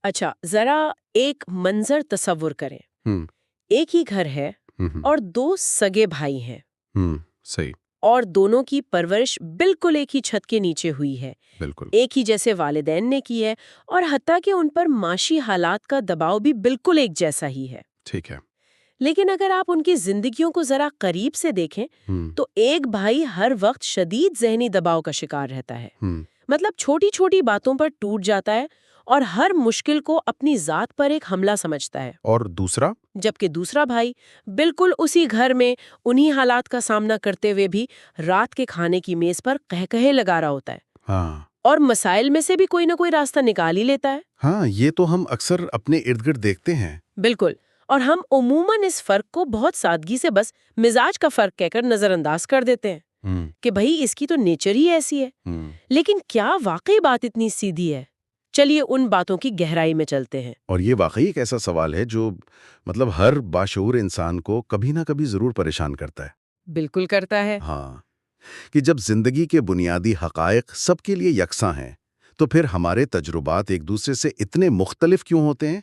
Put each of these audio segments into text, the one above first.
اچھا ذرا ایک منظر تصور کریں. ہم ایک ہی گھر ہے ہم اور دو سگے بھائی ہیں صحیح. اور دونوں کی پرورش بالکل ایک ہی چھت کے نیچے ہوئی ہے. بالکل. ایک ہی جیسے والدین نے کی ہے اور حتیٰ کہ ان پر معاشی حالات کا دباؤ بھی بالکل ایک جیسا ہی ہے. ٹھیک ہے. لیکن اگر آپ ان کی زندگیوں کو ذرا قریب سے دیکھیں ہم تو ایک بھائی ہر وقت شدید ذہنی دباؤ کا شکار رہتا ہے. ہم مطلب چھوٹی چھوٹی باتوں پر ٹوٹ جاتا ہے اور ہر مشکل کو اپنی ذات پر ایک حملہ سمجھتا ہے. اور دوسرا؟ جبکہ دوسرا بھائی بالکل اسی گھر میں انہی حالات کا سامنا کرتے ہوئے بھی رات کے کھانے کی میز پر قہقہے لگا رہا ہوتا ہے ہاں اور مسائل میں سے بھی کوئی نہ کوئی راستہ نکال ہی لیتا ہے. ہاں، یہ تو ہم اکثر اپنے ارد گرد دیکھتے ہیں. بالکل. اور ہم عموماً اس فرق کو بہت سادگی سے بس مزاج کا فرق کہہ کر نظر انداز کر دیتے ہیں ہم کہ بھئی اس کی تو نیچر ہی ایسی ہے. ہم لیکن کیا واقعی بات اتنی سیدھی ہے؟ چلیے ان باتوں کی گہرائی میں چلتے ہیں. اور یہ واقعی ایک ایسا سوال ہے جو ہر باشعور انسان کو کبھی نہ کبھی ضرور پریشان کرتا ہے. بالکل کرتا ہے. ہاں، کہ جب زندگی کے بنیادی حقائق سب کے لیے یکساں ہیں تو پھر ہمارے تجربات ایک دوسرے سے اتنے مختلف کیوں ہوتے ہیں؟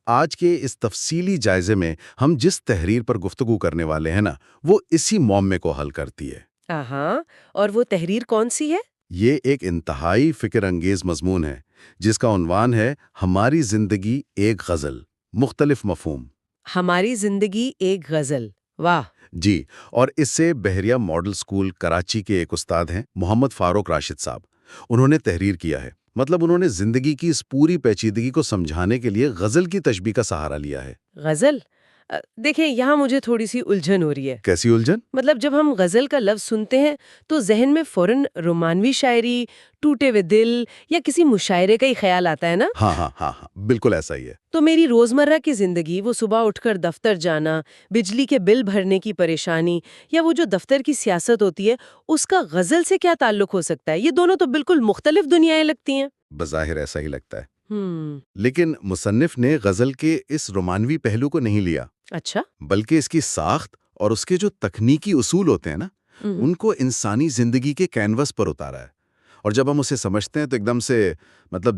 آج کے اس تفصیلی جائزے میں ہم جس تحریر پر گفتگو کرنے والے ہیں نا، وہ اسی معمے کو حل کرتی ہے. ہاں، اور وہ تحریر کون سی ہے؟ یہ ایک انتہائی فکر انگیز مضمون ہے جس کا عنوان ہے ہماری زندگی ایک غزل، مختلف مفہوم. ہماری زندگی ایک غزل. واہ. جی، اور اس سے بحریہ ماڈل سکول کراچی کے ایک استاد ہیں محمد فاروق راشد صاحب. انہوں نے تحریر کیا ہے. انہوں نے زندگی کی اس پوری پیچیدگی کو سمجھانے کے لیے غزل کی تشبیہ کا سہارا لیا ہے. غزل؟ دیکھیں یہاں مجھے تھوڑی سی الجھن ہو رہی ہے. کیسی الجھن؟ مطلب جب ہم غزل کا لفظ سنتے ہیں تو ذہن میں فوراً رومانوی شاعری، ٹوٹے ہوئے دل یا کسی مشاعرے کا ہی خیال آتا ہے نا؟ ہاں ہاں ہاں ہاں، بالکل ایسا ہی ہے. تو میری روزمرہ کی زندگی، وہ صبح اٹھ کر دفتر جانا، بجلی کے بل بھرنے کی پریشانی یا وہ جو دفتر کی سیاست ہوتی ہے، اس کا غزل سے کیا تعلق ہو سکتا ہے؟ یہ دونوں تو بالکل مختلف دنیایں لگتی ہیں. بظاہر ایسا ہی لگتا ہے. لیکن مصنف نے غزل کے اس رومانوی پہلو کو نہیں لیا. اچھا. بلکہ اس کی ساخت اور اس کے جو تکنیکی اصول ہوتے ہیں نا، ان کو انسانی زندگی کے کینوس پر اتارا ہے. اور جب ہم اسے سمجھتے ہیں تو ایک دم سے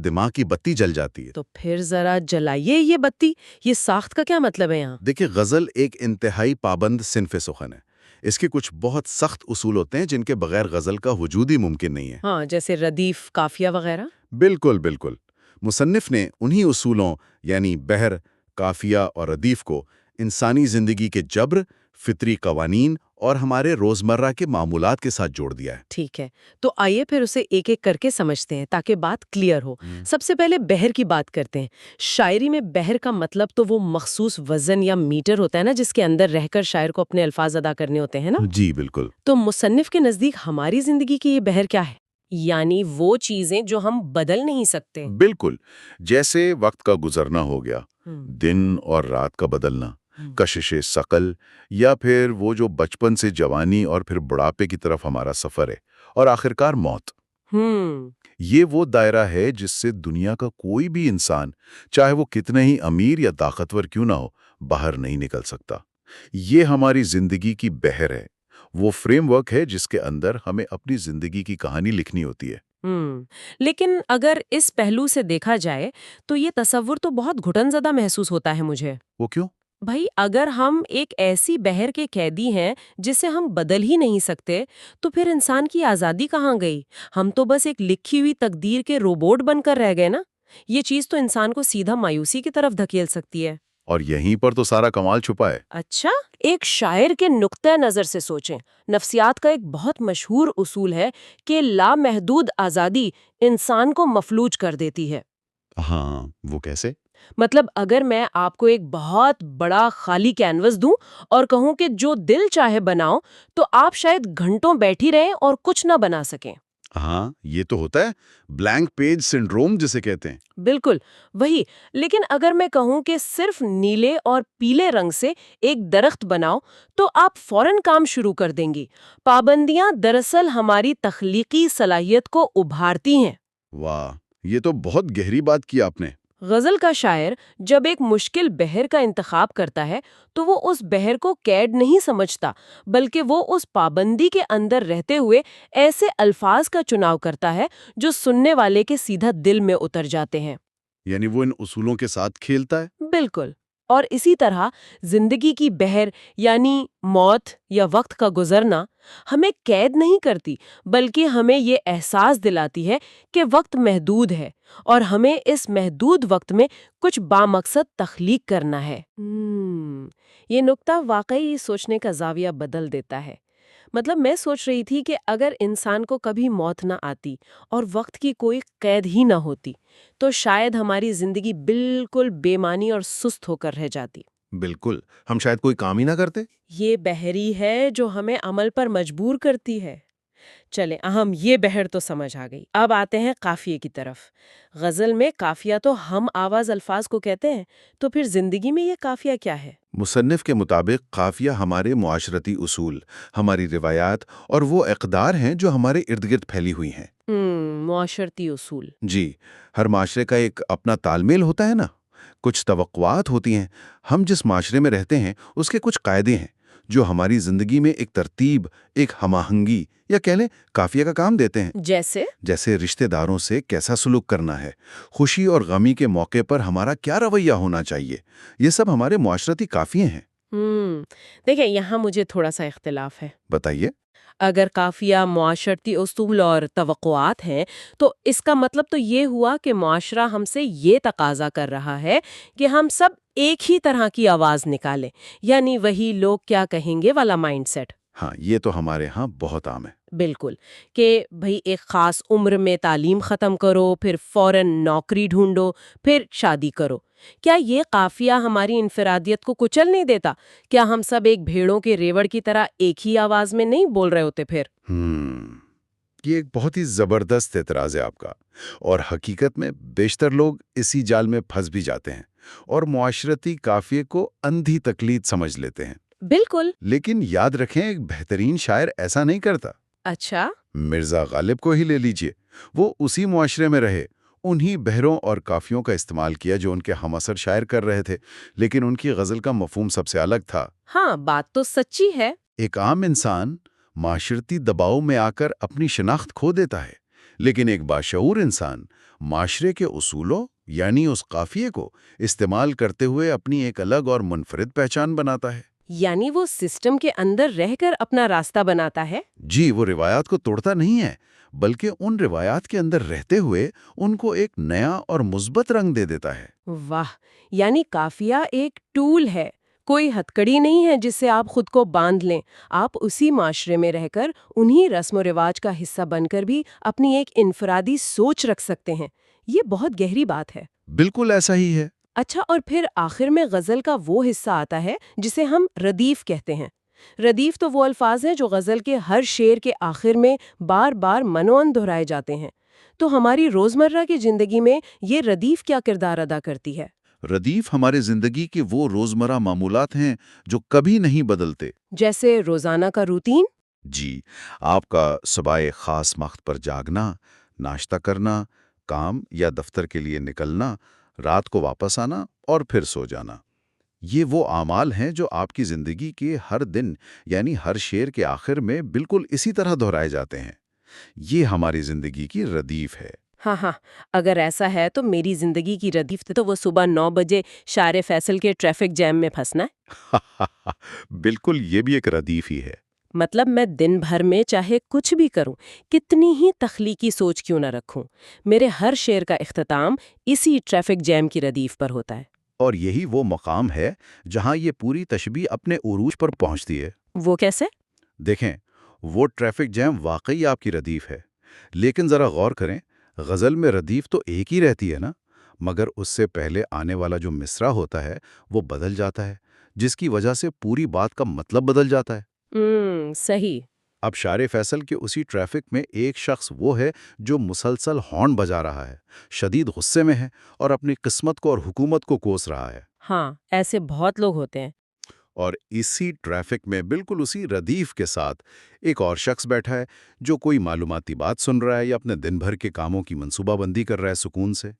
دماغ کی بتی جل جاتی ہے. تو پھر ذرا جلائیے یہ بتی. یہ ساخت کا کیا مطلب ہے یہاں؟ دیکھیں، غزل ایک انتہائی پابند صنف سخن ہے. اس کے کچھ بہت سخت اصول ہوتے ہیں جن کے بغیر غزل کا وجود ہی ممکن نہیں ہے. ہاں، جیسے ردیف، قافیہ وغیرہ. بالکل بالکل. مصنف نے انہی اصولوں یعنی بحر، قافیہ اور ردیف کو انسانی زندگی کے جبر، فطری قوانین اور ہمارے روزمرہ کے معمولات کے ساتھ جوڑ دیا ہے. ٹھیک ہے، تو آئیے پھر اسے ایک ایک کر کے سمجھتے ہیں تاکہ بات کلیئر ہو. سب سے پہلے بحر کی بات کرتے ہیں. شاعری میں بحر کا مطلب تو وہ مخصوص وزن یا میٹر ہوتا ہے نا، جس کے اندر رہ کر شاعر کو اپنے الفاظ ادا کرنے ہوتے ہیں نا. جی بالکل. تو مصنف کے نزدیک ہماری زندگی کی یہ بحر کیا ہے؟ یعنی وہ چیزیں جو ہم بدل نہیں سکتے. بالکل. جیسے وقت کا گزرنا ہو گیا، دن اور رات کا بدلنا، کشش ثقل، یا پھر وہ جو بچپن سے جوانی اور پھر بڑھاپے کی طرف ہمارا سفر ہے، اور آخرکار موت. یہ وہ دائرہ ہے جس سے دنیا کا کوئی بھی انسان، چاہے وہ کتنے ہی امیر یا طاقتور کیوں نہ ہو، باہر نہیں نکل سکتا. یہ ہماری زندگی کی بحر ہے، وہ فریم ورک ہے جس کے اندر ہمیں اپنی زندگی کی کہانی لکھنی ہوتی ہے. لیکن اگر اس پہلو سے دیکھا جائے تو یہ تصور تو بہت گھٹن زدہ محسوس ہوتا ہے مجھے. وہ کیوں؟ بھائی اگر ہم ایک ایسی بحر کے قیدی ہیں جسے ہم بدل ہی نہیں سکتے تو پھر انسان کی آزادی کہاں گئی؟ ہم تو بس ایک لکھی ہوئی تقدیر کے روبوٹ بن کر رہ گئے نا. یہ چیز تو انسان کو سیدھا مایوسی کی طرف دھکیل سکتی ہے. اور یہیں پر تو سارا کمال چھپا ہے. اچھا، ایک شاعر کے نقطۂ نظر سے سوچیں. نفسیات کا ایک بہت مشہور اصول ہے کہ لامحدود آزادی انسان کو مفلوج کر دیتی ہے. ہاں، وہ کیسے؟ مطلب اگر میں آپ کو ایک بہت بڑا خالی کینوس دوں اور کہوں کہ جو دل چاہے بناؤ، تو آپ شاید گھنٹوں بیٹھی رہیں اور کچھ نہ بنا سکیں. ہاں، یہ تو ہوتا ہے بلینک پیج سنڈروم جسے کہتے ہیں. بالکل وہی. لیکن اگر میں کہوں کہ صرف نیلے اور پیلے رنگ سے ایک درخت بناؤ تو آپ فوراً کام شروع کر دیں گی. پابندیاں دراصل ہماری تخلیقی صلاحیت کو ابھارتی ہیں. واہ، یہ تو بہت گہری بات کی آپ نے. غزل کا شاعر جب ایک مشکل بحر کا انتخاب کرتا ہے تو وہ اس بحر کو قید نہیں سمجھتا، بلکہ وہ اس پابندی کے اندر رہتے ہوئے ایسے الفاظ کا چناؤ کرتا ہے جو سننے والے کے سیدھا دل میں اتر جاتے ہیں. یعنی وہ ان اصولوں کے ساتھ کھیلتا ہے؟ بالکل. اور اسی طرح زندگی کی بہر یعنی موت یا وقت کا گزرنا ہمیں قید نہیں کرتی، بلکہ ہمیں یہ احساس دلاتی ہے کہ وقت محدود ہے اور ہمیں اس محدود وقت میں کچھ بامقصد تخلیق کرنا ہے. یہ نکتہ واقعی سوچنے کا زاویہ بدل دیتا ہے. مطلب میں سوچ رہی تھی کہ اگر انسان کو کبھی موت نہ آتی اور وقت کی کوئی قید ہی نہ ہوتی تو شاید ہماری زندگی بالکل بے معنی اور سست ہو کر رہ جاتی. بالکل، ہم شاید کوئی کام ہی نہ کرتے۔ یہ بحری ہے جو ہمیں عمل پر مجبور کرتی ہے. چلیں اہم یہ بحر تو سمجھ آ گئی. اب آتے ہیں قافیے کی طرف. غزل میں قافیہ تو ہم آواز الفاظ کو کہتے ہیں، تو پھر زندگی میں یہ قافیہ کیا ہے؟ مصنف کے مطابق قافیہ ہمارے معاشرتی اصول، ہماری روایات اور وہ اقدار ہیں جو ہمارے ارد گرد پھیلی ہوئی ہیں۔ معاشرتی اصول. جی، ہر معاشرے کا ایک اپنا تال میل ہوتا ہے نا، کچھ توقعات ہوتی ہیں۔ ہم جس معاشرے میں رہتے ہیں اس کے کچھ قاعدے ہیں جو ہماری زندگی میں ایک ترتیب، ایک ہم آہنگی یا کہہ لیں قافیہ کا کام دیتے ہیں۔ جیسے رشتہ داروں سے کیسا سلوک کرنا ہے، خوشی اور غمی کے موقع پر ہمارا کیا رویہ ہونا چاہیے، یہ سب ہمارے معاشرتی قافیے ہیں۔ دیکھیں یہاں مجھے تھوڑا سا اختلاف ہے. بتائیے۔ اگر قافیہ معاشرتی اصول اور توقعات ہیں تو اس کا مطلب تو یہ ہوا کہ معاشرہ ہم سے یہ تقاضا کر رہا ہے کہ ہم سب ایک ہی طرح کی آواز نکالیں، یعنی وہی لوگ کیا کہیں گے والا مائنڈ سیٹ. ہاں، یہ تو ہمارے ہاں بہت عام ہے۔ بالکل، کہ بھئی ایک خاص عمر میں تعلیم ختم کرو، پھر فوراً نوکری ڈھونڈو، پھر شادی کرو. کیا یہ قافیہ ہماری انفرادیت کو کچل نہیں دیتا؟ کیا ہم سب ایک بھیڑوں کے ریوڑ کی طرح ایک ہی آواز میں نہیں بول رہے ہوتے پھر؟ یہ ایک بہت ہی زبردست اعتراض ہے آپ کا، اور حقیقت میں بیشتر لوگ اسی جال میں پھنس بھی جاتے ہیں اور معاشرتی قافیے کو اندھی تقلید سمجھ لیتے ہیں۔ بالکل. لیکن یاد رکھیں، ایک بہترین شاعر ایسا نہیں کرتا۔ اچھا. مرزا غالب کو ہی لے لیجئے، وہ اسی معاشرے میں رہے، انہی بحروں اور قافیوں کا استعمال کیا جو ان کے ہم عصر شاعر کر رہے تھے، لیکن ان کی غزل کا مفہوم سب سے الگ تھا۔ ہاں، بات تو سچی ہے. ایک عام انسان معاشرتی دباؤ میں آ کر اپنی شناخت کھو دیتا ہے، لیکن ایک باشعور انسان معاشرے کے اصولوں یعنی اس قافیے کو استعمال کرتے ہوئے اپنی ایک الگ اور منفرد پہچان بناتا ہے۔ یعنی وہ سسٹم کے اندر رہ کر اپنا راستہ بناتا ہے؟ جی، وہ روایات کو توڑتا نہیں ہے، بلکہ ان روایات کے اندر رہتے ہوئے ان کو ایک نیا اور مثبت رنگ دے دیتا ہے۔ واہ، یعنی قافیہ ایک ٹول ہے، کوئی ہتکڑی نہیں ہے جس سے آپ خود کو باندھ لیں. آپ اسی معاشرے میں رہ کر انہی رسم و رواج کا حصہ بن کر بھی اپنی ایک انفرادی سوچ رکھ سکتے ہیں. یہ بہت گہری بات ہے. بالکل ایسا ہی ہے۔ اچھا، اور پھر آخر میں غزل کا وہ حصہ آتا ہے جسے ہم ردیف کہتے ہیں. ردیف تو وہ الفاظ ہیں جو غزل کے ہر شعر کے آخر میں بار بار منوان دہرائے جاتے ہیں. تو ہماری روزمرہ کی زندگی میں یہ ردیف کیا کردار ادا کرتی ہے؟ ردیف ہمارے زندگی کے وہ روزمرہ معمولات ہیں جو کبھی نہیں بدلتے۔ جیسے روزانہ کا روٹین؟ جی، آپ کا صبح خاص وقت پر جاگنا، ناشتہ کرنا، کام یا دفتر کے لیے نکلنا، رات کو واپس آنا اور پھر سو جانا۔ یہ وہ اعمال ہیں جو آپ کی زندگی کے ہر دن یعنی ہر شعر کے آخر میں بالکل اسی طرح دہرائے جاتے ہیں۔ یہ ہماری زندگی کی ردیف ہے۔ ہاں ہاں، اگر ایسا ہے تو میری زندگی کی ردیف تو وہ صبح 9 بجے شارع فیصل کے ٹریفک جیم میں پھنسنا ہے۔ بالکل، یہ بھی ایک ردیف ہی ہے۔ مطلب میں دن بھر میں چاہے کچھ بھی کروں، کتنی ہی تخلیقی سوچ کیوں نہ رکھوں، میرے ہر شعر کا اختتام اسی ٹریفک جیم کی ردیف پر ہوتا ہے۔ اور یہی وہ مقام ہے جہاں یہ پوری تشبیہ اپنے عروج پر پہنچتی ہے۔ وہ کیسے؟ دیکھیں، وہ ٹریفک جیم واقعی آپ کی ردیف ہے، لیکن ذرا غور کریں، غزل میں ردیف تو ایک ہی رہتی ہے نا، مگر اس سے پہلے آنے والا جو مصرع ہوتا ہے وہ بدل جاتا ہے، جس کی وجہ سے پوری بات کا مطلب بدل جاتا ہے۔ صحیح۔ اب شارع فیصل کے اسی ٹریفک میں ایک شخص وہ ہے جو مسلسل ہارن بجا رہا ہے، شدید غصے میں ہے اور اپنی قسمت کو اور حکومت کو کوس رہا ہے۔ ہاں، ایسے بہت لوگ ہوتے ہیں۔ اور اسی ٹریفک میں بالکل اسی ردیف کے ساتھ ایک اور شخص بیٹھا ہے جو کوئی معلوماتی بات سن رہا ہے یا اپنے دن بھر کے کاموں کی منصوبہ بندی کر رہا ہے سکون سے۔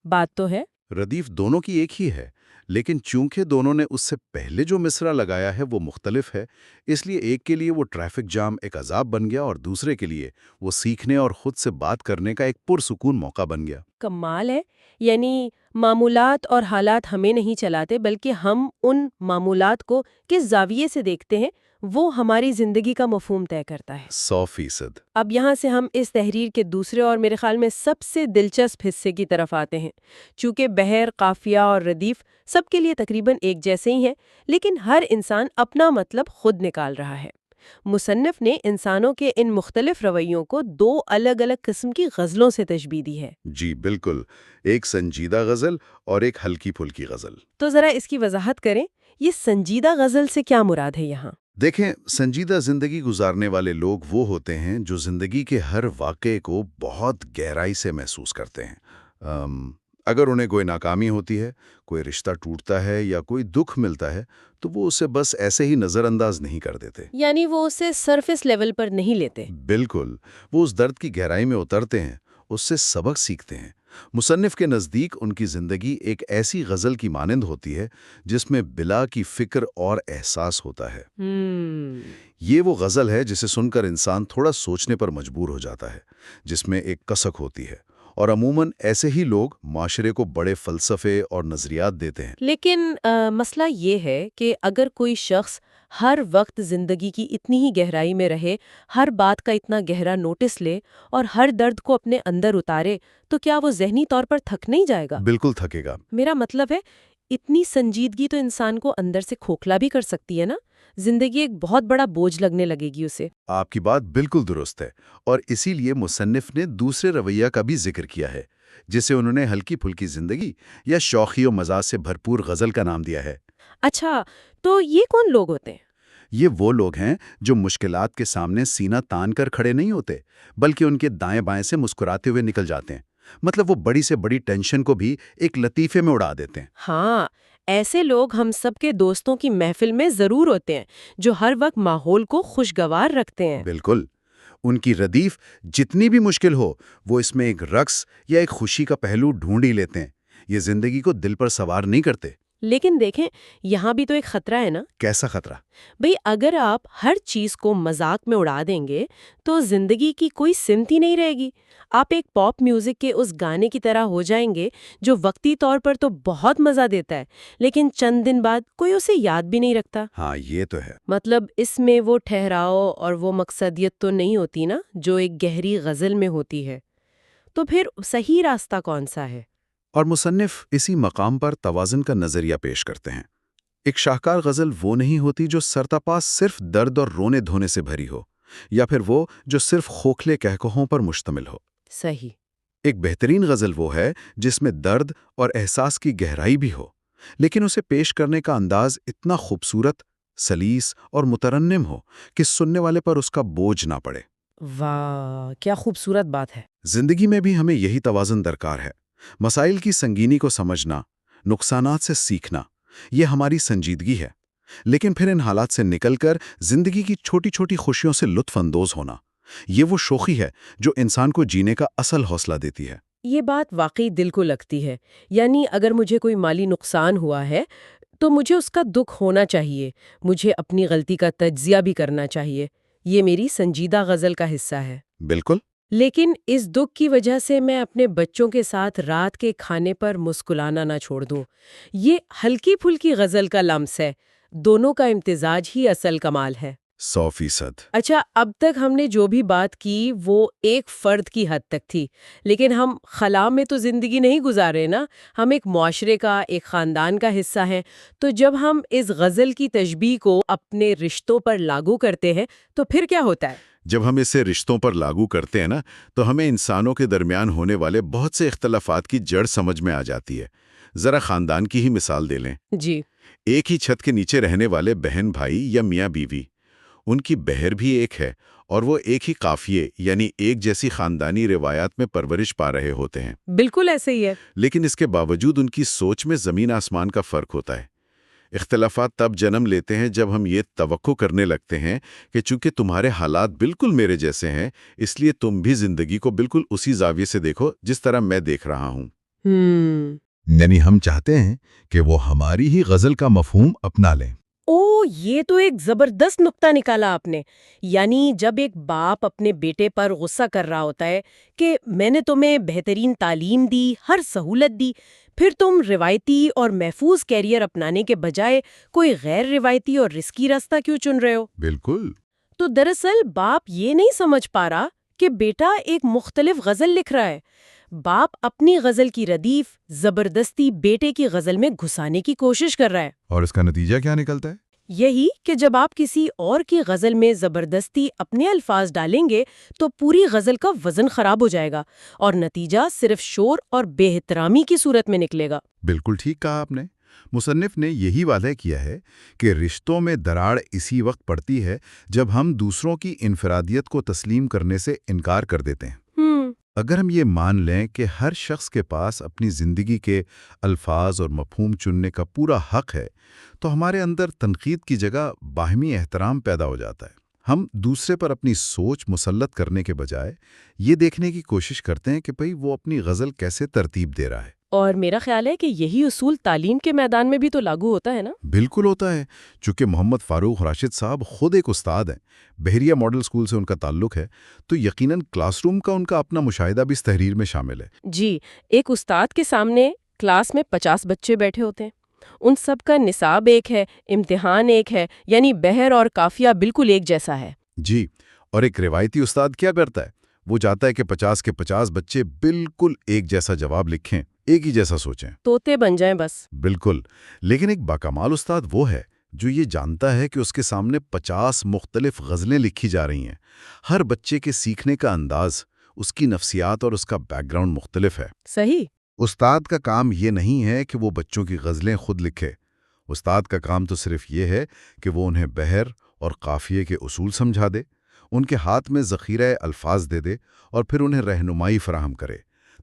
بات تو ہے۔ ردیف دونوں کی ایک ہی ہے، لیکن چونکہ دونوں نے اس سے پہلے جو مصرع لگایا ہے وہ مختلف ہے، اس لیے ایک کے لیے وہ ٹریفک جام ایک عذاب بن گیا اور دوسرے کے لیے وہ سیکھنے اور خود سے بات کرنے کا ایک پرسکون موقع بن گیا۔ کمال ہے، یعنی معمولات اور حالات ہمیں نہیں چلاتے بلکہ ہم ان معمولات کو کس زاویے سے دیکھتے ہیں وہ ہماری زندگی کا مفہوم طے کرتا ہے۔ 100%۔ اب یہاں سے ہم اس تحریر کے دوسرے اور میرے خیال میں سب سے دلچسپ حصے کی طرف آتے ہیں۔ چونکہ بحر، قافیہ اور ردیف سب کے لیے تقریباً ایک جیسے ہی ہیں، لیکن ہر انسان اپنا مطلب خود نکال رہا ہے۔ مصنف نے انسانوں کے ان مختلف رویوں کو دو الگ الگ قسم کی غزلوں سے تشبیہ دی ہے۔ جی بالکل، ایک سنجیدہ غزل اور ایک ہلکی پھلکی غزل۔ تو ذرا اس کی وضاحت کریں، یہ سنجیدہ غزل سے کیا مراد ہے یہاں؟ دیکھیں، سنجیدہ زندگی گزارنے والے لوگ وہ ہوتے ہیں جو زندگی کے ہر واقعے کو بہت گہرائی سے محسوس کرتے ہیں۔ اگر انہیں کوئی ناکامی ہوتی ہے، کوئی رشتہ ٹوٹتا ہے یا کوئی دکھ ملتا ہے تو وہ اسے بس ایسے ہی نظر انداز نہیں کر دیتے۔ یعنی وہ اسے سرفیس لیول پر نہیں لیتے۔ بالکل، وہ اس درد کی گہرائی میں اترتے ہیں، اس سے سبق سیکھتے ہیں۔ مصنف کے نزدیک ان کی زندگی ایک ایسی غزل کی مانند ہوتی ہے جس میں بلا کی فکر اور احساس ہوتا ہے۔ یہ وہ غزل ہے جسے سن کر انسان تھوڑا سوچنے پر مجبور ہو جاتا ہے، جس میں ایک کسک ہوتی ہے، اور عموماً ایسے ہی لوگ معاشرے کو بڑے فلسفے اور نظریات دیتے ہیں۔ لیکن مسئلہ یہ ہے کہ اگر کوئی شخص ہر وقت زندگی کی اتنی ہی گہرائی میں رہے، ہر بات کا اتنا گہرا نوٹس لے اور ہر درد کو اپنے اندر اتارے، تو کیا وہ ذہنی طور پر تھک نہیں جائے گا؟ بالکل تھکے گا۔ میرا مطلب ہے، اتنی سنجیدگی تو انسان کو اندر سے کھوکھلا بھی کر سکتی ہے نا؟ زندگی ایک بہت بڑا بوجھ لگنے لگے گی اسے۔ آپ کی بات بالکل درست ہے، اور اسی لیے مصنف نے دوسرے رویہ کا بھی ذکر کیا ہے، جسے انہوں نے ہلکی پھلکی زندگی یا شوخی و مزاج سے بھرپور غزل کا نام دیا ہے۔ اچھا، تو یہ کون لوگ ہوتے ہیں؟ یہ وہ لوگ ہیں جو مشکلات کے سامنے سینہ تان کر کھڑے نہیں ہوتے، بلکہ ان کے دائیں بائیں سے مسکراتے ہوئے نکل جاتے ہیں۔ مطلب وہ بڑی سے بڑی ٹینشن کو بھی ایک لطیفے میں اڑا دیتے ہیں۔ ہاں، ایسے لوگ ہم سب کے دوستوں کی محفل میں ضرور ہوتے ہیں، جو ہر وقت ماحول کو خوشگوار رکھتے ہیں۔ بالکل، ان کی ردیف جتنی بھی مشکل ہو، وہ اس میں ایک رقص یا ایک خوشی کا پہلو ڈھونڈ ہی لیتے ہیں۔ یہ زندگی کو دل پر سوار نہیں کرتے۔ لیکن دیکھیں، یہاں بھی تو ایک خطرہ ہے نا؟ کیسا خطرہ؟ بھئی، اگر آپ ہر چیز کو مذاق میں اڑا دیں گے تو زندگی کی کوئی سمت ہی نہیں رہے گی۔ آپ ایک پاپ میوزک کے اس گانے کی طرح ہو جائیں گے جو وقتی طور پر تو بہت مزہ دیتا ہے، لیکن چند دن بعد کوئی اسے یاد بھی نہیں رکھتا۔ ہاں، یہ تو ہے۔ مطلب اس میں وہ ٹھہراؤ اور وہ مقصدیت تو نہیں ہوتی نا جو ایک گہری غزل میں ہوتی ہے۔ تو پھر صحیح راستہ کون سا ہے؟ اور مصنف اسی مقام پر توازن کا نظریہ پیش کرتے ہیں۔ ایک شاہکار غزل وہ نہیں ہوتی جو سرتاپا صرف درد اور رونے دھونے سے بھری ہو، یا پھر وہ جو صرف کھوکھلے کہکہوں پر مشتمل ہو۔ صحیح۔ ایک بہترین غزل وہ ہے جس میں درد اور احساس کی گہرائی بھی ہو، لیکن اسے پیش کرنے کا انداز اتنا خوبصورت، سلیس اور مترنم ہو کہ سننے والے پر اس کا بوجھ نہ پڑے۔ واہ، کیا خوبصورت بات ہے۔ زندگی میں بھی ہمیں یہی توازن درکار ہے۔ مسائل کی سنگینی کو سمجھنا، نقصانات سے سیکھنا، یہ ہماری سنجیدگی ہے، لیکن پھر ان حالات سے نکل کر زندگی کی چھوٹی چھوٹی خوشیوں سے لطف اندوز ہونا، یہ وہ شوخی ہے جو انسان کو جینے کا اصل حوصلہ دیتی ہے۔ یہ بات واقعی دل کو لگتی ہے۔ یعنی اگر مجھے کوئی مالی نقصان ہوا ہے تو مجھے اس کا دکھ ہونا چاہیے، مجھے اپنی غلطی کا تجزیہ بھی کرنا چاہیے۔ یہ میری سنجیدہ غزل کا حصہ ہے۔ بالکل۔ لیکن اس دکھ کی وجہ سے میں اپنے بچوں کے ساتھ رات کے کھانے پر مسکرانا نہ چھوڑ دوں۔ یہ ہلکی پھلکی غزل کا لمس ہے۔ دونوں کا امتزاج ہی اصل کمال ہے۔ 100%۔ اچھا، اب تک ہم نے جو بھی بات کی وہ ایک فرد کی حد تک تھی، لیکن ہم خلا میں تو زندگی نہیں گزارے نا، ہم ایک معاشرے کا، ایک خاندان کا حصہ ہیں۔ تو جب ہم اس غزل کی تشبیہ کو اپنے رشتوں پر لاگو کرتے ہیں تو پھر کیا ہوتا ہے؟ جب ہم اسے رشتوں پر لاگو کرتے ہیں نا، تو ہمیں انسانوں کے درمیان ہونے والے بہت سے اختلافات کی جڑ سمجھ میں آ جاتی ہے۔ ذرا خاندان کی ہی مثال دے لیں۔ جی۔ ایک ہی چھت کے نیچے رہنے والے بہن بھائی یا میاں بیوی، ان کی بہر بھی ایک ہے، اور وہ ایک ہی قافیے یعنی ایک جیسی خاندانی روایات میں پرورش پا رہے ہوتے ہیں۔ بالکل ایسے ہی ہے۔ لیکن اس کے باوجود ان کی سوچ میں زمین آسمان کا فرق ہوتا ہے۔ اختلافات تب جنم لیتے ہیں جب ہم یہ توقع کرنے لگتے ہیں کہ چونکہ تمہارے حالات بالکل میرے جیسے ہیں، اس لیے تم بھی زندگی کو بالکل اسی زاویے سے دیکھو جس طرح میں دیکھ رہا ہوں۔ یعنی ہم چاہتے ہیں کہ وہ ہماری ہی غزل کا مفہوم اپنا لیں۔ او، یہ تو ایک زبردست نکتہ نکالا آپ نے۔ یعنی جب ایک باپ اپنے بیٹے پر غصہ کر رہا ہوتا ہے کہ میں نے تمہیں بہترین تعلیم دی، ہر سہولت دی، پھر تم روایتی اور محفوظ کیریئر اپنانے کے بجائے کوئی غیر روایتی اور رسکی راستہ کیوں چن رہے ہو؟ بالکل۔ تو دراصل باپ یہ نہیں سمجھ پا رہا کہ بیٹا ایک مختلف غزل لکھ رہا ہے۔ باپ اپنی غزل کی ردیف زبردستی بیٹے کی غزل میں گھسانے کی کوشش کر رہا ہے۔ اور اس کا نتیجہ کیا نکلتا ہے؟ یہی کہ جب آپ کسی اور کی غزل میں زبردستی اپنے الفاظ ڈالیں گے تو پوری غزل کا وزن خراب ہو جائے گا اور نتیجہ صرف شور اور بے احترامی کی صورت میں نکلے گا۔ بالکل ٹھیک کہا آپ نے۔ مصنف نے یہی واضح کیا ہے کہ رشتوں میں دراڑ اسی وقت پڑتی ہے جب ہم دوسروں کی انفرادیت کو تسلیم کرنے سے انکار کر دیتے ہیں۔ اگر ہم یہ مان لیں کہ ہر شخص کے پاس اپنی زندگی کے الفاظ اور مفہوم چننے کا پورا حق ہے، تو ہمارے اندر تنقید کی جگہ باہمی احترام پیدا ہو جاتا ہے۔ ہم دوسرے پر اپنی سوچ مسلط کرنے کے بجائے یہ دیکھنے کی کوشش کرتے ہیں کہ بھئی وہ اپنی غزل کیسے ترتیب دے رہا ہے۔ اور میرا خیال ہے کہ یہی اصول تعلیم کے میدان میں بھی تو لاگو ہوتا ہے نا؟ بالکل ہوتا ہے۔ چونکہ محمد فاروق راشد صاحب خود ایک استاد ہیں، بحریہ ماڈل اسکول سے ان کا تعلق ہے، تو یقیناً کلاس روم کا ان کا اپنا مشاہدہ بھی اس تحریر میں شامل ہے۔ جی، ایک استاد کے سامنے کلاس میں 50 بچے بیٹھے ہوتے ہیں، ان سب کا نصاب ایک ہے، امتحان ایک ہے، یعنی بحر اور قافیہ بالکل ایک جیسا ہے۔ جی، اور ایک روایتی استاد کیا کرتا ہے؟ وہ چاہتا ہے کہ 50 کے 50 بچے بالکل ایک جیسا جواب لکھیں، ایک ہی جیسا سوچیں، طوطے بن جائیں بس۔ بالکل۔ لیکن ایک باکمال استاد وہ ہے جو یہ جانتا ہے کہ اس کے سامنے 50 مختلف غزلیں لکھی جا رہی ہیں۔ ہر بچے کے سیکھنے کا انداز، اس کی نفسیات اور اس کا بیک گراؤنڈ مختلف ہے۔ صحیح۔ استاد کا کام یہ نہیں ہے کہ وہ بچوں کی غزلیں خود لکھے۔ استاد کا کام تو صرف یہ ہے کہ وہ انہیں بحر اور قافیے کے اصول سمجھا دے، ان کے ہاتھ میں ذخیرہ الفاظ دے دے اور پھر انہیں رہنمائی فراہم کرے،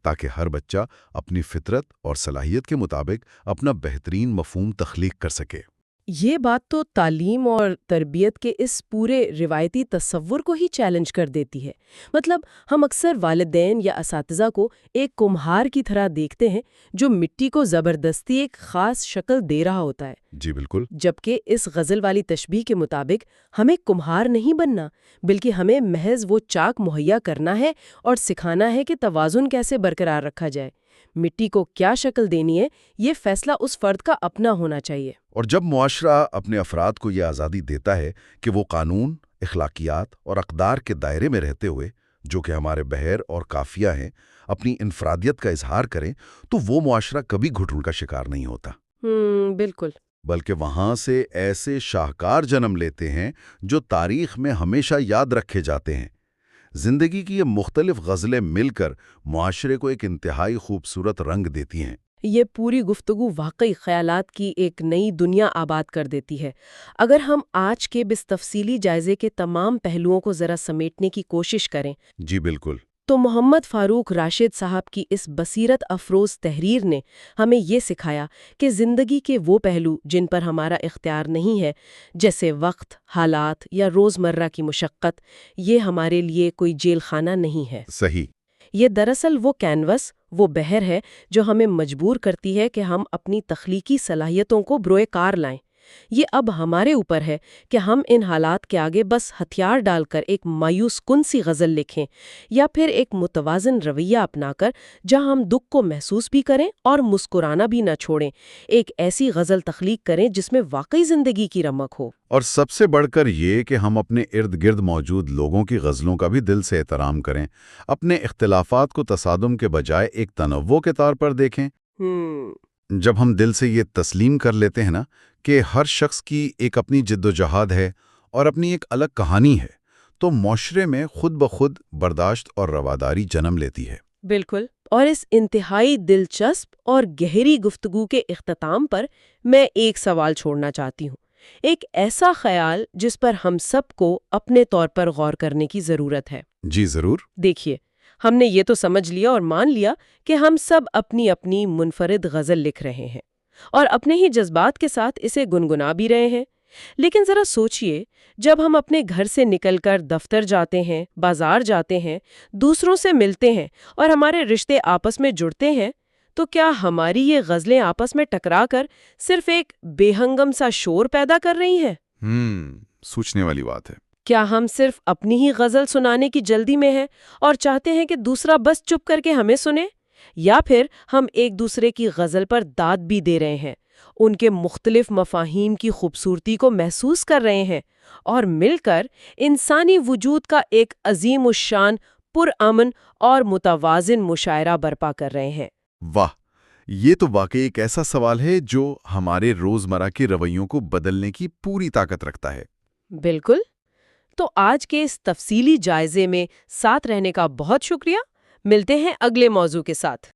تاکہ ہر بچہ اپنی فطرت اور صلاحیت کے مطابق اپنا بہترین مفہوم تخلیق کر سکے۔ یہ بات تو تعلیم اور تربیت کے اس پورے روایتی تصور کو ہی چیلنج کر دیتی ہے۔ مطلب ہم اکثر والدین یا اساتذہ کو ایک کمہار کی طرح دیکھتے ہیں جو مٹی کو زبردستی ایک خاص شکل دے رہا ہوتا ہے۔ جی بالکل۔ جبکہ اس غزل والی تشبیہ کے مطابق ہمیں کمہار نہیں بننا، بلکہ ہمیں محض وہ چاک مہیا کرنا ہے اور سکھانا ہے کہ توازن کیسے برقرار رکھا جائے۔ مٹی کو کیا شکل دینی ہے، یہ فیصلہ اس فرد کا اپنا ہونا چاہیے۔ اور جب معاشرہ اپنے افراد کو یہ آزادی دیتا ہے کہ وہ قانون، اخلاقیات اور اقدار کے دائرے میں رہتے ہوئے، جو کہ ہمارے بحر اور قافیہ ہیں، اپنی انفرادیت کا اظہار کریں، تو وہ معاشرہ کبھی گھٹن کا شکار نہیں ہوتا۔ بالکل۔ بلکہ وہاں سے ایسے شاہکار جنم لیتے ہیں جو تاریخ میں ہمیشہ یاد رکھے جاتے ہیں۔ زندگی کی یہ مختلف غزلیں مل کر معاشرے کو ایک انتہائی خوبصورت رنگ دیتی ہیں۔ یہ پوری گفتگو واقعی خیالات کی ایک نئی دنیا آباد کر دیتی ہے۔ اگر ہم آج کے اس تفصیلی جائزے کے تمام پہلوؤں کو ذرا سمیٹنے کی کوشش کریں جی بالکل۔ تو محمد فاروق راشد صاحب کی اس بصیرت افروز تحریر نے ہمیں یہ سکھایا کہ زندگی کے وہ پہلو جن پر ہمارا اختیار نہیں ہے، جیسے وقت، حالات یا روزمرہ کی مشقت، یہ ہمارے لیے کوئی جیل خانہ نہیں ہے۔ صحیح۔ یہ دراصل وہ کینوس، وہ بحر ہے جو ہمیں مجبور کرتی ہے کہ ہم اپنی تخلیقی صلاحیتوں کو بروئے کار لائیں۔ یہ اب ہمارے اوپر ہے کہ ہم ان حالات کے آگے بس ہتھیار ڈال کر ایک مایوس کن سی غزل لکھیں، یا پھر ایک متوازن رویہ اپنا کر جہاں ہم دکھ کو محسوس بھی کریں اور مسکرانا بھی نہ چھوڑیں، ایک ایسی غزل تخلیق کریں جس میں واقعی زندگی کی رمق ہو۔ اور سب سے بڑھ کر یہ کہ ہم اپنے ارد گرد موجود لوگوں کی غزلوں کا بھی دل سے احترام کریں، اپنے اختلافات کو تصادم کے بجائے ایک تنوع کے طور پر دیکھیں۔ جب ہم دل سے یہ تسلیم کر لیتے ہیں نا کہ ہر شخص کی ایک اپنی جد و جہاد ہے اور اپنی ایک الگ کہانی ہے، تو معاشرے میں خود بخود برداشت اور رواداری جنم لیتی ہے۔ بالکل۔ اور اس انتہائی دلچسپ اور گہری گفتگو کے اختتام پر میں ایک سوال چھوڑنا چاہتی ہوں، ایک ایسا خیال جس پر ہم سب کو اپنے طور پر غور کرنے کی ضرورت ہے۔ جی ضرور۔ دیکھیے، ہم نے یہ تو سمجھ لیا اور مان لیا کہ ہم سب اپنی اپنی منفرد غزل لکھ رہے ہیں اور اپنے ہی جذبات کے ساتھ اسے گنگنا بھی رہے ہیں، لیکن ذرا سوچئے، جب ہم اپنے گھر سے نکل کر دفتر جاتے ہیں، بازار جاتے ہیں، دوسروں سے ملتے ہیں اور ہمارے رشتے آپس میں جڑتے ہیں، تو کیا ہماری یہ غزلیں آپس میں ٹکرا کر صرف ایک بے ہنگم سا شور پیدا کر رہی ہیں؟ سوچنے والی بات ہے۔ کیا ہم صرف اپنی ہی غزل سنانے کی جلدی میں ہیں اور چاہتے ہیں کہ دوسرا بس چپ کر کے ہمیں سنے؟ یا پھر ہم ایک دوسرے کی غزل پر داد بھی دے رہے ہیں، ان کے مختلف مفاہیم کی خوبصورتی کو محسوس کر رہے ہیں اور مل کر انسانی وجود کا ایک عظیم الشان، پرامن اور متوازن مشاعرہ برپا کر رہے ہیں؟ واہ، یہ تو واقعی ایک ایسا سوال ہے جو ہمارے روزمرہ کے رویوں کو بدلنے کی پوری طاقت رکھتا ہے۔ بالکل۔ تو آج کے اس تفصیلی جائزے میں ساتھ رہنے کا بہت شکریہ۔ ملتے ہیں اگلے موضوع کے ساتھ۔